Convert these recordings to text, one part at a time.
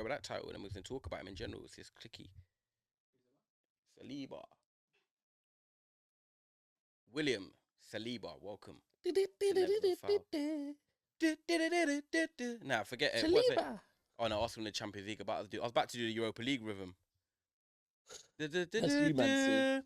with that title, and then we can talk about him in general. It's just clicky. Saliba. William Saliba, welcome. Nah, forget it. What's it? Saliba. Oh no, Arsenal in the Champions League. I was about to do the Europa League rhythm. That's you, man.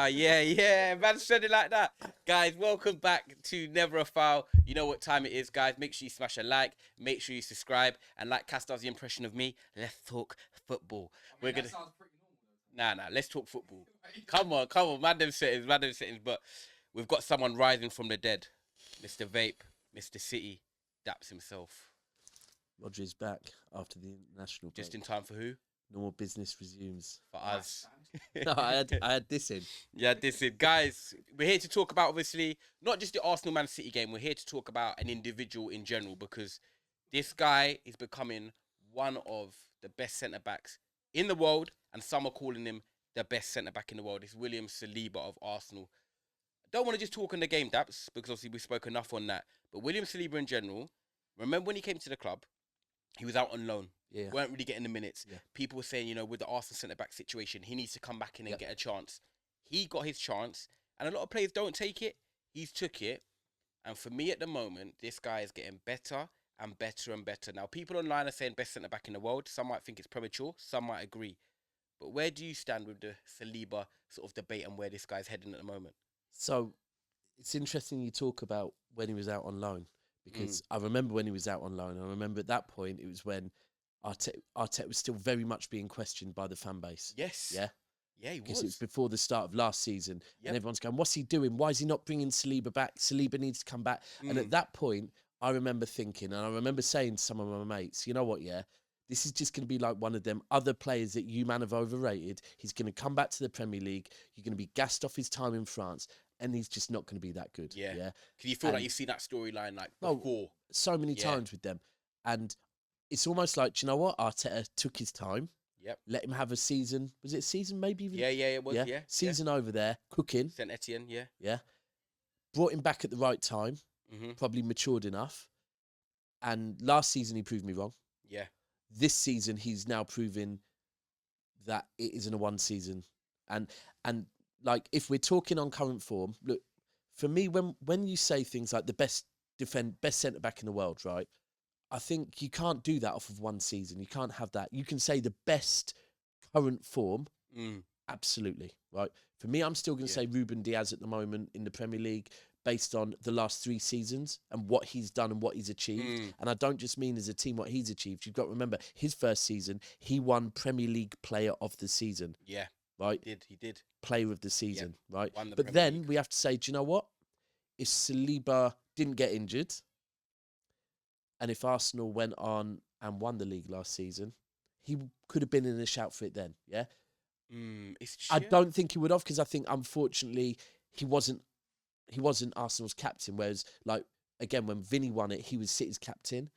Yeah, man said it like that. Guys, welcome back to Never a Foul. You know what time it is, guys. Make sure you smash a like, make sure you subscribe, and like Cass does the impression of me, let's talk football. We're gonna let's talk football. Come on, madam settings, but we've got someone rising from the dead. Mr. Vape, Mr. City, Daps himself. Rodri's back after the international break. Just in time for who? Normal business resumes. For us. No, I had this in. Yeah, this is. Guys, we're here to talk about, obviously, not just the Arsenal-Man City game. We're here to talk about an individual in general, because this guy is becoming one of the best centre-backs in the world, and some are calling him the best centre-back in the world. It's William Saliba of Arsenal. I don't want to just talk on the game, Daps, because obviously we spoke enough on that. But William Saliba in general, remember when he came to the club, he was out on loan. Yeah. Weren't really getting the minutes. Yeah. People were saying, with the Arsenal centre-back situation, he needs to come back in and get a chance. He got his chance, and a lot of players don't take it. He's took it. And for me at the moment, this guy is getting better and better and better. Now, people online are saying best centre-back in the world. Some might think it's premature. Some might agree. But where do you stand with the Saliba sort of debate and where this guy's heading at the moment? So it's interesting you talk about when he was out on loan, because I remember when he was out on loan. I remember at that point, it was when Arteta was still very much being questioned by the fan base. Yes. Yeah? Yeah, he was. Because it was before the start of last season. Yep. And everyone's going, what's he doing? Why is he not bringing Saliba back? Saliba needs to come back. And at that point, I remember thinking, and I remember saying to some of my mates, you know what, this is just going to be like one of them other players that you, man, have overrated. He's going to come back to the Premier League. You're going to be gassed off his time in France. And he's just not going to be that good. Yeah. Can you feel like you've seen that storyline like before? So many times with them. And it's almost like, do you know what? Arteta took his time. Yep. Let him have a season. Was it a season maybe? Even? Yeah, it was, yeah. Season over there, cooking. Saint Etienne, yeah. Yeah. Brought him back at the right time. Probably matured enough. And last season, he proved me wrong. Yeah. This season, he's now proving that it isn't a one season. And like, if we're talking on current form, look, for me, when you say things like the best centre-back in the world, right? I think you can't do that off of one season. You can't have that. You can say the best current form, absolutely, right? For me, I'm still going to say Ruben Diaz at the moment in the Premier League, based on the last 3 seasons and what he's done and what he's achieved. And I don't just mean as a team what he's achieved. You've got to remember, his first season, he won Premier League Player of the Season. Yeah. Right? He did. Player of the season, right? But then we have to say, do you know what? If Saliba didn't get injured, and if Arsenal went on and won the league last season, he could have been in a shout for it then, yeah? I don't think he would have, because I think, unfortunately, he wasn't Arsenal's captain, whereas, like, again, when Vinny won it, he was City's captain.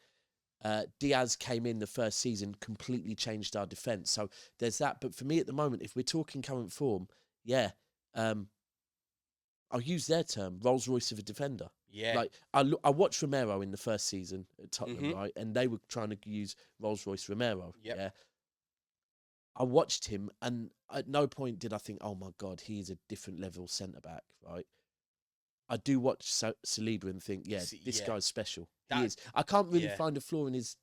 Diaz came in the first season, completely changed our defence. So there's that. But for me at the moment, if we're talking current form, I'll use their term, Rolls Royce of a defender. Yeah. Like, I watched Romero in the first season at Tottenham, right? And they were trying to use Rolls Royce Romero. Yep. Yeah. I watched him, and at no point did I think, oh my God, he is a different level centre-back, right? I do watch Saliba and think, this guy's special. He is. I can't really find a flaw in his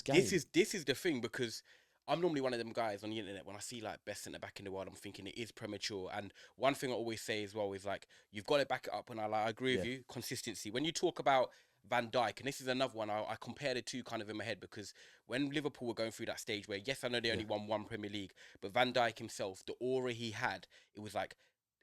game. This is the thing, because I'm normally one of them guys on the internet, when I see like best centre back in the world, I'm thinking it is premature. And one thing I always say as well is, like, you've got to back it up. And I agree with you, consistency. When you talk about Van Dijk, and this is another one, I compare the two kind of in my head, because when Liverpool were going through that stage where, yes, I know they only won 1 Premier League, but Van Dijk himself, the aura he had, it was like,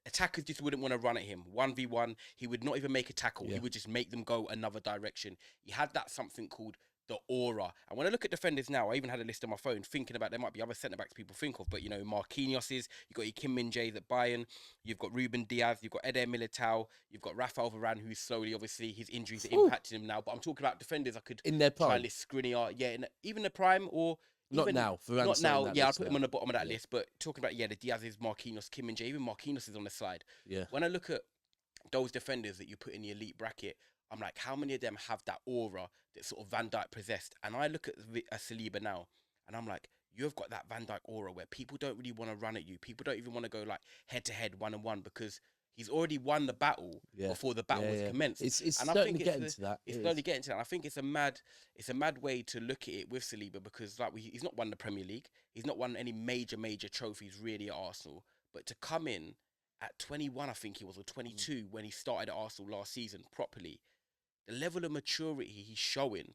attackers just wouldn't want to run at him. 1v1, he would not even make a tackle. He would just make them go another direction. He had that something called the aura. And when I look at defenders now, I even had a list on my phone thinking about there might be other centre backs people think of, but you know, Marquinhos is, you've got your Kim Min Jae at Bayern, you've got Ruben Diaz, you've got Eder Militao, you've got Rafael Varane, who's slowly, obviously, his injuries are impacting him now. But I'm talking about defenders I could In their try prime. and list Skriniar, yeah, even the prime or Not even now. Varane's not now. on that Yeah, I'll list put him now. on the bottom of that Yeah. list. But talking about the Diaz's, Marquinhos, Kim Min Jae, even Marquinhos is on the slide. Yeah. When I look at those defenders that you put in the elite bracket, I'm like, how many of them have that aura that sort of Van Dijk possessed? And I look at Saliba now, and I'm like, you've got that Van Dijk aura where people don't really want to run at you. People don't even want to go like head to head, 1-on-1, because he's already won the battle before the battle was commenced. It's and starting to get into that. It's slowly getting to that. And I think it's a mad way to look at it with Saliba, because like he's not won the Premier League, he's not won any major trophies really at Arsenal, but to come in at 21, I think he was, or 22 when he started at Arsenal last season properly, the level of maturity he's showing,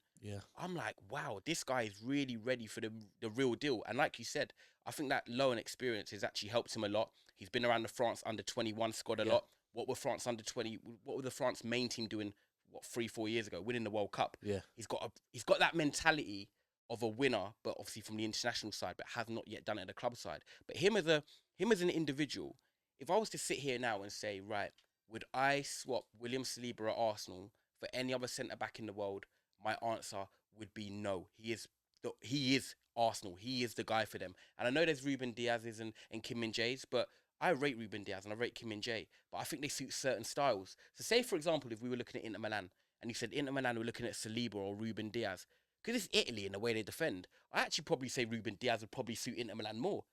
I'm like, wow, this guy is really ready for the real deal. And like you said, I think that loan experience has actually helped him a lot. He's been around the France under 21 squad a lot. What were France under 20? What were the France main team doing? What, 3-4 years ago, winning the World Cup? Yeah, he's got that mentality of a winner, but obviously from the international side, but has not yet done it at the club side. But him as an individual, if I was to sit here now and say, right, would I swap William Saliba at Arsenal for any other centre back in the world? My answer would be no. He is Arsenal. He is the guy for them. And I know there's Ruben Diaz's and Kim Min Jae's, but I rate Ruben Diaz and I rate Kim Min Jae, but I think they suit certain styles. So say, for example, if we were looking at Inter Milan and you said Inter Milan were looking at Saliba or Ruben Diaz, because it's Italy in the way they defend, I actually probably say Ruben Diaz would probably suit Inter Milan more,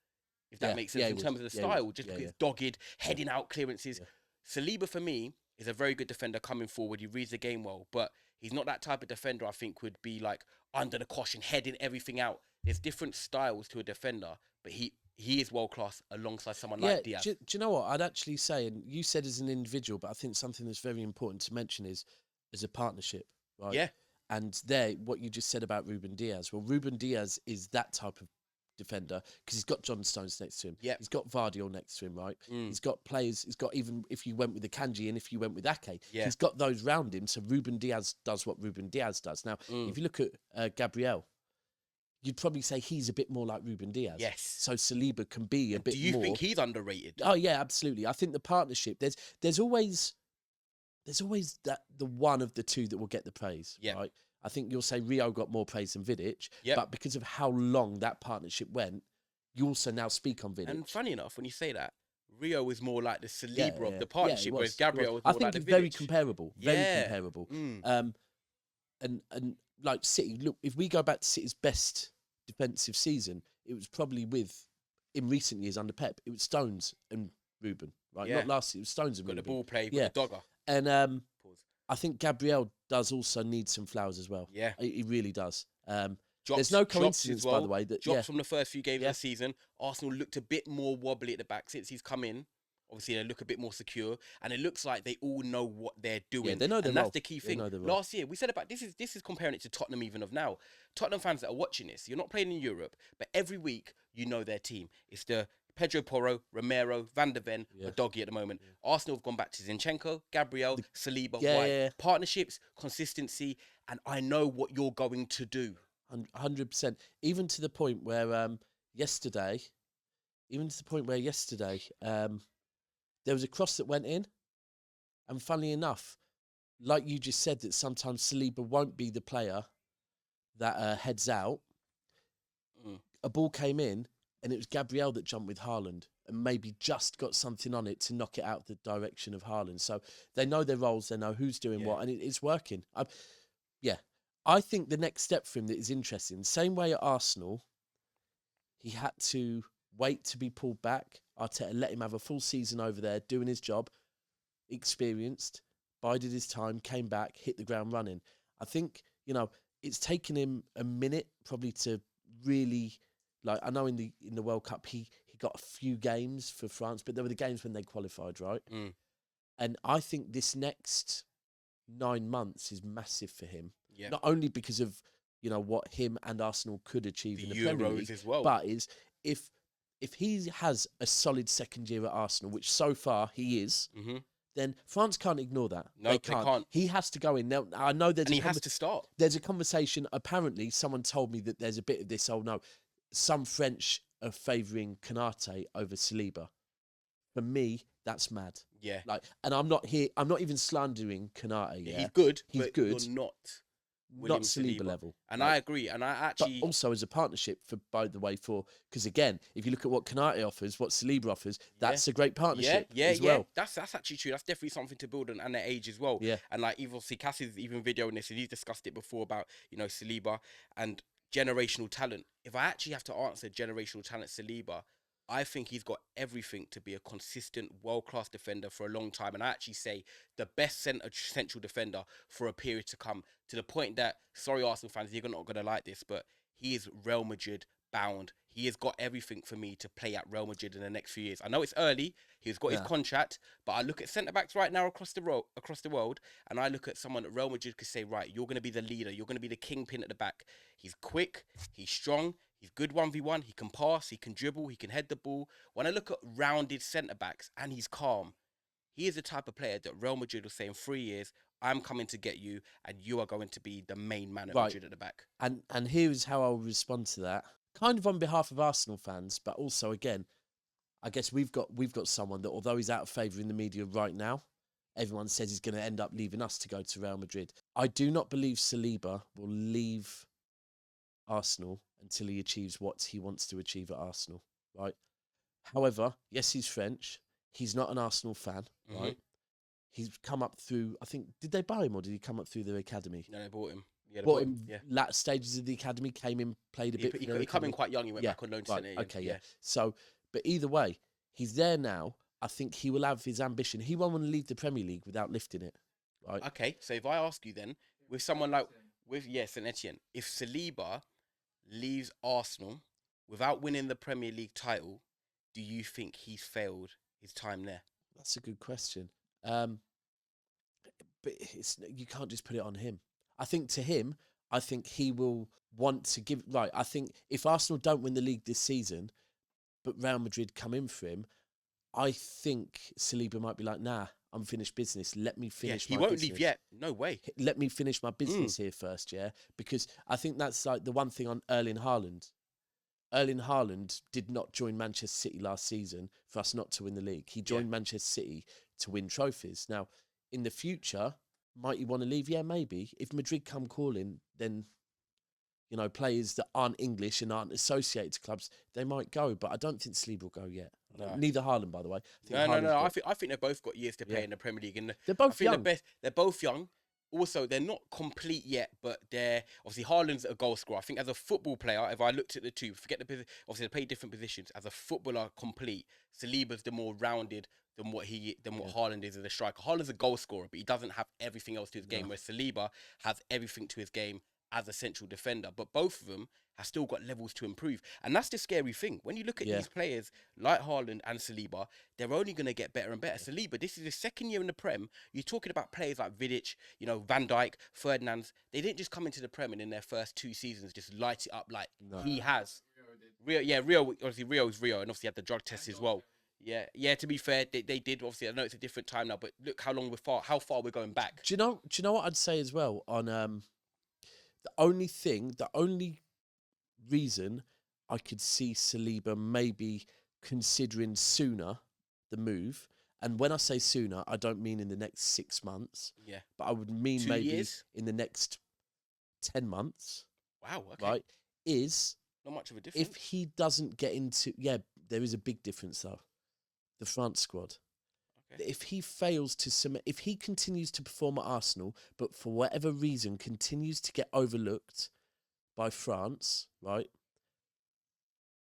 if that makes sense, in terms of the style, just because it's dogged, heading out clearances. Saliba, for me, is a very good defender coming forward. He reads the game well, but he's not that type of defender I think would be like under the caution, heading everything out. There's different styles to a defender, but he is world class alongside someone like Diaz. Do you know what I'd actually say? And you said as an individual, but I think something that's very important to mention is as a partnership, right? Yeah. And there, what you just said about Ruben Diaz. Well, Ruben Diaz is that type of defender because he's got John Stones next to him. Yeah. He's got Vardy next to him, right? He's got players. He's got, even if you went with the Kanji and if you went with Ake, he's got those round him. So Ruben Diaz does what Ruben Diaz does. Now, if you look at Gabriel, you'd probably say he's a bit more like Ruben Diaz. Yes. So Saliba can be a bit more. Do you think he's underrated? Oh yeah, absolutely. I think the partnership, there's always that the one of the two that will get the praise. Yeah. Right. I think you'll say Rio got more praise than Vidic, but because of how long that partnership went, you also now speak on Vidic. And funny enough, when you say that, Rio is more like the Saliba of the partnership, whereas Gabriel was I more think like the it's Vidic. very comparable. Very comparable. And like City, look, if we go back to City's best defensive season, it was probably in recent years under Pep, it was Stones and Ruben, right? Not last year, it was Stones and Got Ruben. the ball play, got the dogger. And I think Gabriel does also need some flowers as well. Yeah. He really does. Drops, there's no coincidence, by the way, that drops from the first few games of the season. Arsenal looked a bit more wobbly at the back since he's come in. Obviously, they look a bit more secure, and it looks like they all know what they're doing. Yeah, they know their and role. That's the key thing. Last year, we said about this is comparing it to Tottenham even of now. Tottenham fans that are watching this, you're not playing in Europe, but every week you know their team. It's the Pedro Porro, Romero, Van der Ven, Doggy at the moment. Arsenal have gone back to Zinchenko, Gabriel, Saliba, White. Partnerships, consistency, and I know what you're going to do. 100%. Even to the point where yesterday, there was a cross that went in, and funnily enough, like you just said, that sometimes Saliba won't be the player that heads out. A ball came in, and it was Gabriel that jumped with Haaland and maybe just got something on it to knock it out the direction of Haaland. So they know their roles, they know who's doing what, and it's working. I think the next step for him that is interesting, same way at Arsenal, he had to wait to be pulled back. Arteta let him have a full season over there, doing his job, experienced, bided his time, came back, hit the ground running. I think, it's taken him a minute probably to really, like, I know in the World Cup he got a few games for France, but there were the games when they qualified, right? And I think this next 9 months is massive for him. Yeah. Not only because of, what him and Arsenal could achieve in the Premier League as well, but is if he has a solid second year at Arsenal, which so far he is, then France can't ignore that. No, they they can't. can't. He has to go in. Now, I know And he has to start. there's a conversation. Apparently, someone told me that there's a bit of this. Oh no, some French are favouring Konate over Saliba. For me, that's mad. Yeah. Like, and I'm not here. I'm not even slandering Konate. Yeah, He's good, He's but good. you're not Not William Saliba level. And like, I agree. And I but actually... also as a partnership for, by the way, because again, if you look at what Konate offers, what Saliba offers, that's a great partnership as well. That's actually true. That's definitely something to build on, and their age as well. Yeah. And like, even obviously Cassie's even videoing this, and he's discussed it before about, you know, Saliba and generational talent. If I actually have to answer generational talent Saliba, I think he's got everything to be a consistent world-class defender for a long time. And I actually say the best central defender for a period to come, to the point that, sorry, Arsenal fans, you're not going to like this, but he is Real Madrid bound. He has got everything for me to play at Real Madrid in the next few years. I know it's early. He's got his contract, but I look at centre-backs right now across the world, and I look at someone that Real Madrid could say, right, you're going to be the leader. You're going to be the kingpin at the back. He's quick. He's strong. He's good 1v1. He can pass. He can dribble. He can head the ball. When I look at rounded centre-backs and he's calm, he is the type of player that Real Madrid will say in 3 years, I'm coming to get you, and you are going to be the main man at Madrid at the back. And here's how I'll respond to that. Kind of on behalf of Arsenal fans, but also, again, I guess we've got someone that, although he's out of favour in the media right now, everyone says he's going to end up leaving us to go to Real Madrid. I do not believe Saliba will leave Arsenal until he achieves what he wants to achieve at Arsenal, right? However, yes, he's French. He's not an Arsenal fan, right? He's come up through, I think, did they buy him or did he come up through their academy? No, they bought him. Yeah, bought him latter stages of the academy, came in, played a bit. He came in quite young. He went back on loan to St. Okay, yeah. So, but either way, he's there now. I think he will have his ambition. He won't want to leave the Premier League without lifting it, right? Okay, so if I ask you then, with someone like, St. Etienne, if Saliba leaves Arsenal without winning the Premier League title, do you think he's failed his time there? That's a good question. But you can't just put it on him. I think to him, I think he will want to give... Right, I think if Arsenal don't win the league this season, but Real Madrid come in for him, I think Saliba might be like, nah, I'm finished business. Let me finish my business. He won't leave yet. No way. Let me finish my business here first, yeah? Because I think that's like the one thing on Erling Haaland. Erling Haaland did not join Manchester City last season for us not to win the league. He joined Manchester City to win trophies. Now, in the future, might he want to leave? Yeah, maybe. If Madrid come calling, then, you know, players that aren't English and aren't associated to clubs, they might go. But I don't think Saliba will go yet. No. Neither Haaland, by the way. No. I think they've both got years to play in the Premier League. And they're both young. They're both young. Also, they're not complete yet, but they're... Obviously, Haaland's a goal scorer. I think as a football player, if I looked at the two, forget the position... Obviously, they play different positions. As a footballer, complete, Saliba's the more rounded than what Haaland is as a striker. Haaland's a goal scorer, but he doesn't have everything else to his game, where Saliba has everything to his game as a central defender. But both of them have still got levels to improve. And that's the scary thing. When you look at these players like Haaland and Saliba, they're only going to get better and better. Saliba, this is his second year in the Prem. You're talking about players like Vidic, you know, Van Dijk, Ferdinand. They didn't just come into the Prem and in their first 2 seasons just light it up like he has. Rio, obviously Rio is Rio, and obviously had the drug test as well. Yeah. To be fair, they did. Obviously, I know it's a different time now, but look how far we're going back. Do you know what I'd say as well on the only reason I could see Saliba maybe considering sooner the move, and when I say sooner, I don't mean in the next 6 months. Yeah. But I would mean 2 maybe years? in the next 10 months. Wow. Okay. Right? Is not much of a difference. If he doesn't get into... Yeah, there is a big difference, though. The France squad. Okay. If he fails to... If he continues to perform at Arsenal, but for whatever reason continues to get overlooked by France, right?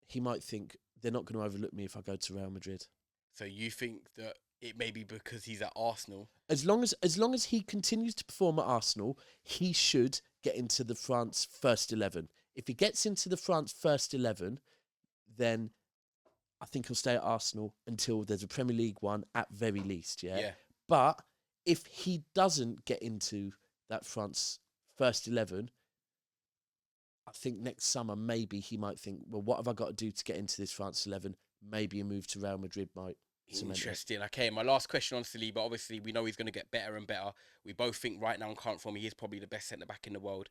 He might think, they're not going to overlook me if I go to Real Madrid. So you think that it may be because he's at Arsenal? As long as he continues to perform at Arsenal, he should get into the France first 11. If he gets into the France first 11, then I think he'll stay at Arsenal until there's a Premier League one at very least, yeah? But if he doesn't get into that France first 11, I think next summer maybe he might think, well, what have I got to do to get into this France 11? Maybe a move to Real Madrid might cemented. Interesting. Okay, my last question on Saliba. Obviously, we know he's going to get better and better. We both think right now in current form, he is probably the best centre back in the world.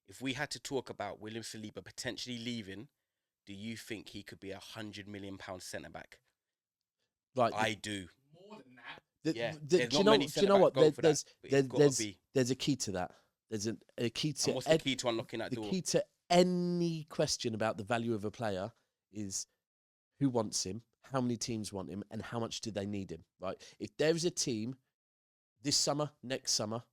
If we had to talk about William Saliba potentially leaving, do you think he could be £100 million centre back? Right. I do. More than that. Yeah. Do There's you not know? many Do you know what? centre-backs go for that, but it's gotta be. There's a key to that. There's a key to And what's the key to unlocking that the door? key to any question about the value of a player is who wants him, how many teams want him, and how much do they need him. Right? If there is a team this summer, next summer,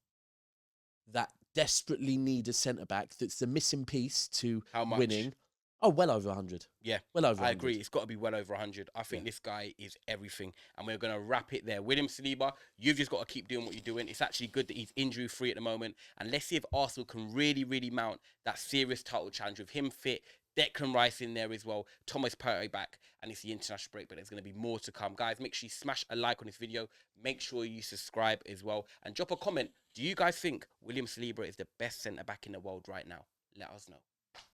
that desperately need a centre back, that's the missing piece to How much? winning. Oh, well over 100. Yeah, Well over 100. I agree. It's got to be well over 100. I think this guy is everything. And we're going to wrap it there. William Saliba, you've just got to keep doing what you're doing. It's actually good that he's injury-free at the moment. And let's see if Arsenal can really, really mount that serious title challenge with him fit, Declan Rice in there as well, Thomas Partey back, and it's the international break, but there's going to be more to come. Guys, make sure you smash a like on this video. Make sure you subscribe as well. And drop a comment. Do you guys think William Saliba is the best centre-back in the world right now? Let us know.